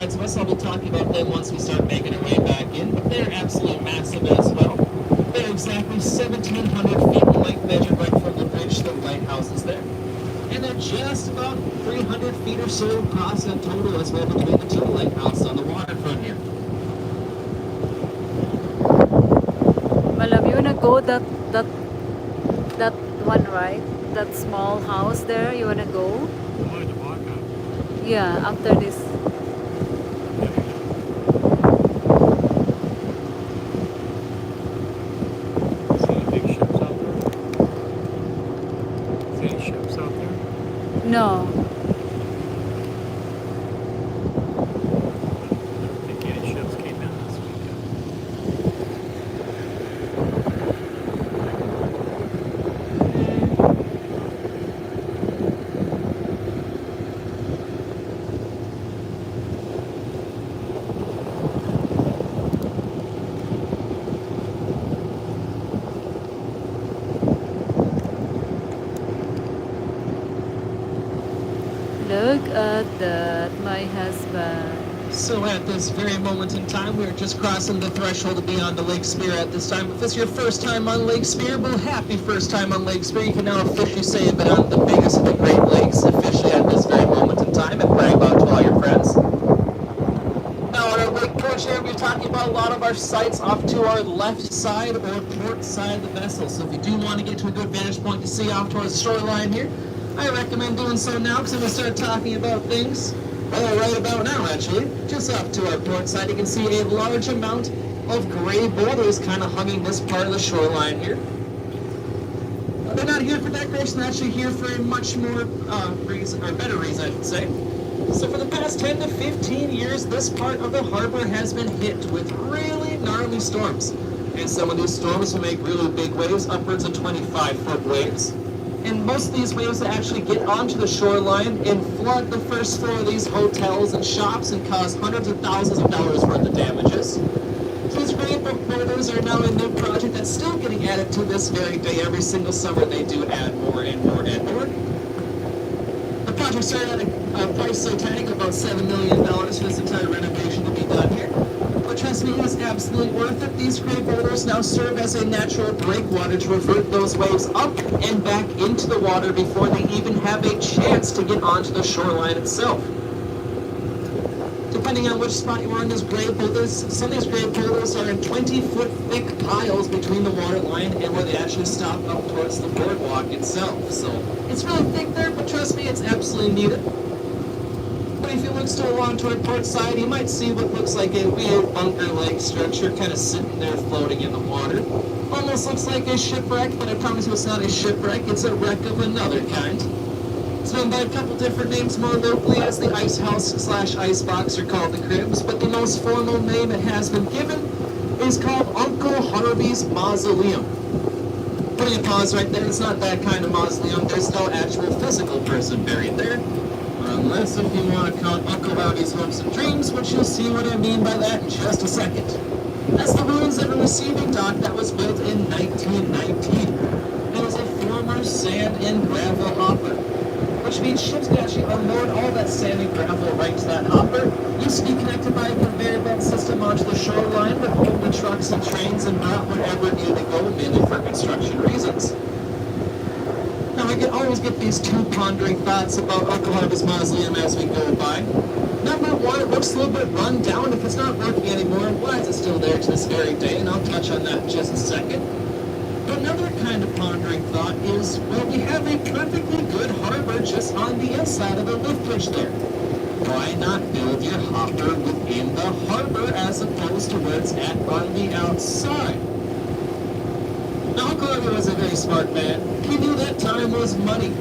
sides of us. I'll be talking about them once we start making our way back in, but they're absolutely massive as well. They're exactly 1,700 feet in length, measured right from the bridge to the lighthouse is there. And they're just about 300 feet or so across in total as well between the two lighthouses on the waterfront here. Malam, you wanna go that one, right? That small house there, you wanna go? Yeah, after this. No. Look at that, my husband. So at this very moment in time, we're just crossing the threshold to be on to Lake Spear at this time. If this is your first time on Lake Spear, well, happy first time on Lake Spear. You can now officially say you've been on the biggest of the Great Lakes officially at this very moment in time and brag about to all your friends. Now on our lake porch here, we're talking about a lot of our sites off to our left side or port side of the vessel. So if you do want to get to a good vantage point to see off towards the shoreline here, I recommend doing so now because I'm going to start talking about things. Well, right about now, actually, just off to our port side, you can see a large amount of gray boulders kind of hugging this part of the shoreline here. They're not here for decoration, they're actually here for a much more reason, or better reason, I should say. So for the past 10 to 15 years, this part of the harbor has been hit with really gnarly storms. And some of these storms will make really big waves, upwards of 25-foot waves. And most of these waves actually get onto the shoreline and flood the first floor of these hotels and shops and cause hundreds of thousands of dollars worth of damages. These great boulders are now a new project that's still getting added to this very day. Every single summer they do add more and more and more. The project started at a price so tiny of about $7 million for this entire renovation to be done here. But trust me, it is absolutely worth it. These gray boulders now serve as a natural breakwater to revert those waves up and back into the water before they even have a chance to get onto the shoreline itself. Depending on which spot you are in these gray boulders, some of these gray boulders are in 20-foot thick piles between the water line and where they actually stop up towards the boardwalk itself. So it's really thick there, but trust me, it's absolutely needed. But if you look still along toward port side, you might see what looks like a weird bunker-like structure kind of sitting there floating in the water. Almost looks like a shipwreck, but I promise you it's not a shipwreck, it's a wreck of another kind. It's known by a couple different names more locally as the Ice House / Icebox or called the Cribs, but the most formal name it has been given is called Uncle Harvey's Mausoleum. Putting a pause right there, it's not that kind of mausoleum, there's no actual physical person buried there. Unless if you want to count Uncle Harvey's hopes and dreams, which you'll see what I mean by that in just a second. That's the ruins of a receiving dock that was built in 1919. It was a former sand and gravel hopper, which means ships could actually unload all that sand and gravel right to that hopper. Used to be connected by a conveyor belt system onto the shoreline, but hold the trucks and trains and not wherever it needed to go, mainly for construction reasons. Now I can always get these two pondering thoughts about Uncle Harvey's Mausoleum as we go by. Number one, it looks a little bit run down. If it's not working anymore, why is it still there to this very day? And I'll touch on that in just a second. But another kind of pondering thought is, well, we have a perfectly good harbor just on the inside of the lift bridge there. Why not build your hopper within the harbor as opposed to where it's at on the outside? Now, Uncle Harvey was a very smart man. He knew that time was money.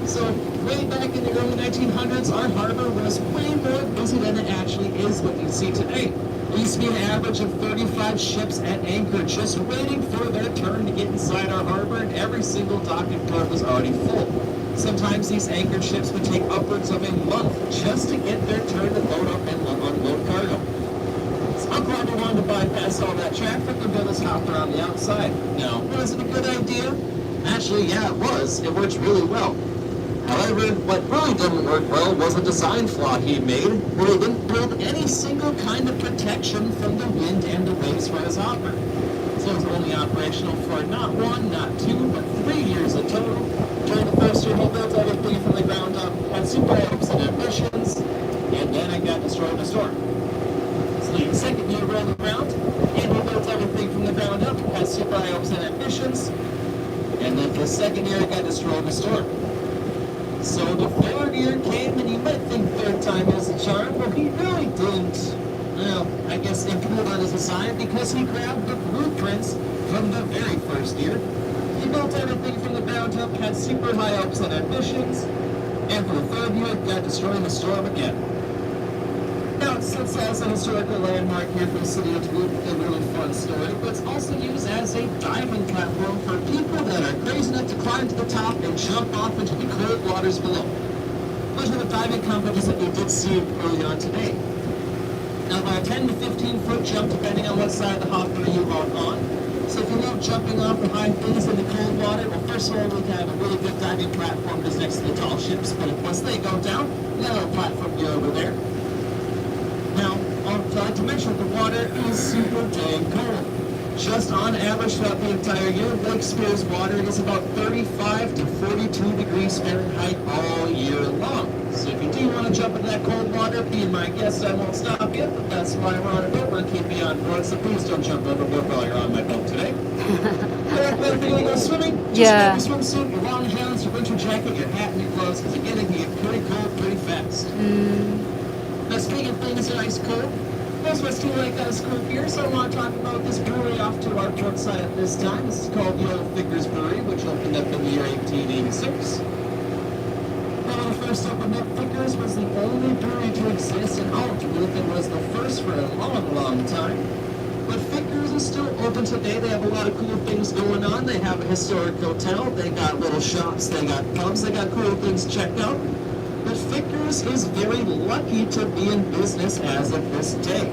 So, way back in the early 1900s, our harbor was way more busy than it actually is what you see today. There used to be an average of 35 ships at anchor just waiting for their turn to get inside our harbor, and every single dock and port was already full. Sometimes these anchored ships would take upwards of a month just to get their turn to load up and unload cargo. So Uncle Harvey wanted to bypass all that traffic and build his hopper on the outside. Now, was it a good idea? Actually, yeah, it was. It worked really well. However, what really didn't work well was a design flaw he made, where he didn't build protection from the wind and the waves for his hopper. So it was only operational for not 1, not 2, but 3 years in total. During the first year, he built everything from the ground up, had super hopes and ambitions, and then it got destroyed in a storm. So the second year rolled around, and he built everything from the ground up, had super high hopes and ambitions, and then the second year it got destroyed in a storm. So the third year came, and you might think third time is a charm, but he really didn't, well, I guess improve on his design because he grabbed the blueprints from the very first year. He built everything from the ground up, had super high hopes and ambitions, and for the third year it got destroyed in a storm again. Now it sits as a historical landmark here for the city of Duluth, a really fun story, but it's also used as a diving platform for people that are crazy enough to climb to the top and jump off into the cold waters below. Those are the diving competitions that we did see early on today. Now about a 10 to 15 foot jump depending on what side of the hopper you are on. So if you love jumping off the high things in the cold water, well first of all we have a really good diving platform just next to the tall ships, but once they go down, the other platform you're over there. Now, I'd like to mention the water is super dang cold. Just on average throughout the entire year, Lake Spear's water is about 35 to 42 degrees Fahrenheit all year long. So if you do want to jump into that cold water, being my guest, I won't stop you, but that's why we're on a boat. We're going to keep you on board, so please don't jump overboard while you're on my boat today. If you're going to go swimming, just grab your swimsuit, your long hands, your winter jacket, your hat, and your gloves, because again, it can get pretty cold pretty fast. Now, speaking of things that are ice cold, most of us do like ice cold beer, so I want to talk about this brewery off to our port side at this time. This is called the Old Vickers Brewery, which opened up in the year 1886. When it first opened up, Vickers was the only brewery to exist in all of Duluth and was the first for a long, long time. But Vickers is still open today. They have a lot of cool things going on. They have a historic hotel. They got little shops. They got pubs. They got cool things checked out. But Vickers is very lucky to be in business as of this day,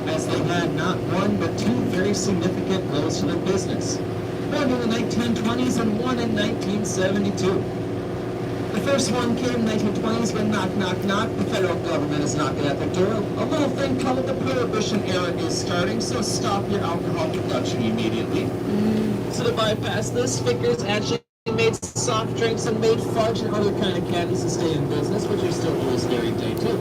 as they had not one but two very significant blows to their business. One in the 1920s and one in 1972. The first one came in the 1920s when knock, knock, knock, the federal government is knocking at their door. A little thing called the Prohibition era is starting, so stop your alcohol production immediately. So to bypass this, Vickers actually made soft drinks and made fudge and other kind of candies to stay in business, which are still used every day too.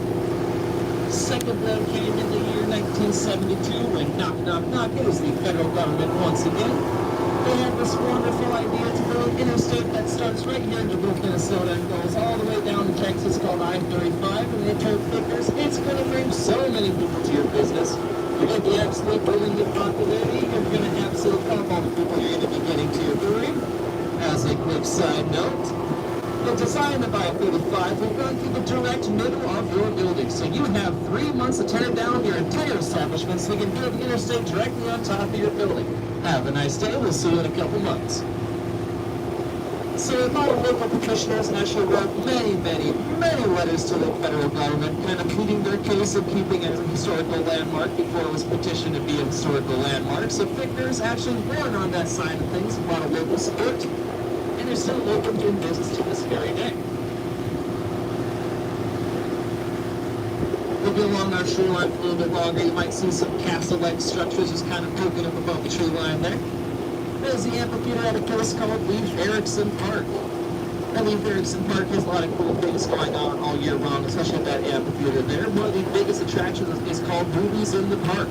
Second blow came in the year 1972 when knock, knock, knock, it was the federal government once again. They had this wonderful idea to build an interstate that starts right here in Duluth, Minnesota and goes all the way down to Texas called I-35, and they told Vickers it's going to bring so many people to your business. You're going to be absolutely building your popularity, you're going to absolutely pump all the people you're going to be getting to your brewery. As a quick side note, the design of I-35 will run through the direct middle of your building, so you have 3 months to tear down your entire establishment so you can build the interstate directly on top of your building. Have a nice day. We'll see you in a couple months. So a lot of local petitioners actually wrote many letters to the federal government, kind of pleading their case of keeping it as a historical landmark before it was petitioned to be a historical landmark. So Vickers actually weren't on that side of things, a lot of local support, and they're still open doing business to this very day. We'll be along our tree line for a little bit longer. You might see some castle-like structures just kind of poking up above the tree line there. There's the amphitheater at a place called Leif Erikson Park. At Leif Erikson Park has a lot of cool things going on all year round, especially at that amphitheater there. One of the biggest attractions is called Movies in the Park,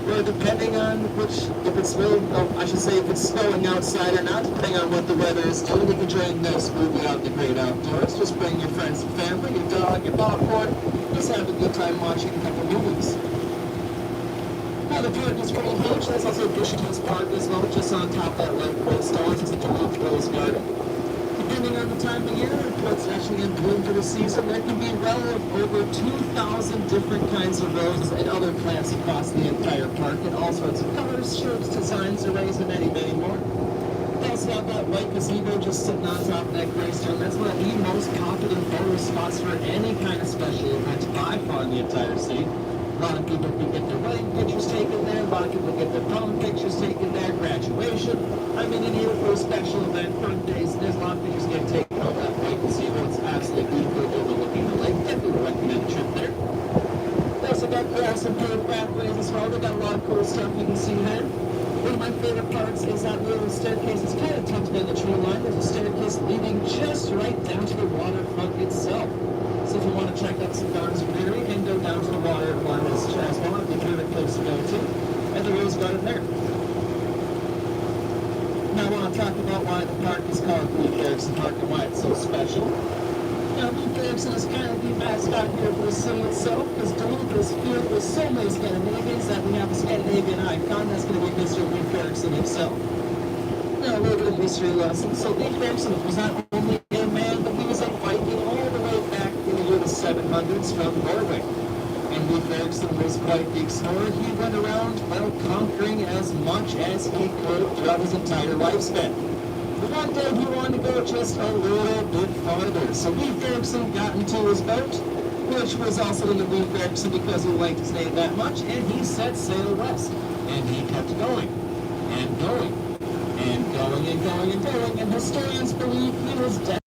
where depending on if it's really, I should say if it's snowing outside or not, depending on what the weather is doing, you can enjoy a nice movie out in the great outdoors. Just bring your friends and family, your dog, your popcorn, just have a good time watching a couple movies. Now the park is pretty huge. There's also Bushton's Park as well, just on top of that lake with stars. It's a Duluth Rose Garden. Depending on the time of year, what's actually in bloom for the season, there can be well over 2,000 different kinds of roses and other plants across the entire park in all sorts of colors, shapes, designs, arrays, and many more. They also have that white gazebo just sitting on top of that gray stone. That's one of the most popular photo spots for any kind of special event by far in the entire city. A lot of people can get their wedding pictures taken there. A lot of people get their prom pictures taken there, graduation. I mean, any for a special event, birthdays, there's a lot of pictures getting taken on that white gazebo. It's absolutely beautiful overlooking the lake. Definitely recommend a trip there. They also got grass some paved pathways as well. They got a lot of cool stuff you can see there. One of my favorite parts is that little staircase. It's kind of tucked in the tree line. There's a staircase leading just right down to the waterfront itself. So if you want to check out some gardens and greenery, you can go down to the waterfront as well. It'd be a favorite place to go to. And the rose garden there. Now I want to talk about why the park is called Leif Erikson Park and why it's so special. Leif Erikson is kind of the mascot here for the city itself, because Duluth is filled with so many Scandinavians that we have a Scandinavian icon that's going to be Mr. Leif Erikson himself. Now a little bit of history lesson. So Leif Erikson was not only a man, but he was a Viking all the way back in the year 700s from Norway. And Leif Erikson was quite the explorer. He went around, conquering as much as he could throughout his entire lifespan. But one day he wanted to go just a little bit farther. So Leif Erikson got into his boat, which was also named Leif Erikson because he liked his name that much, and he set sail west. And he kept going, and going, and going, and going, and going, and historians believe he was dead.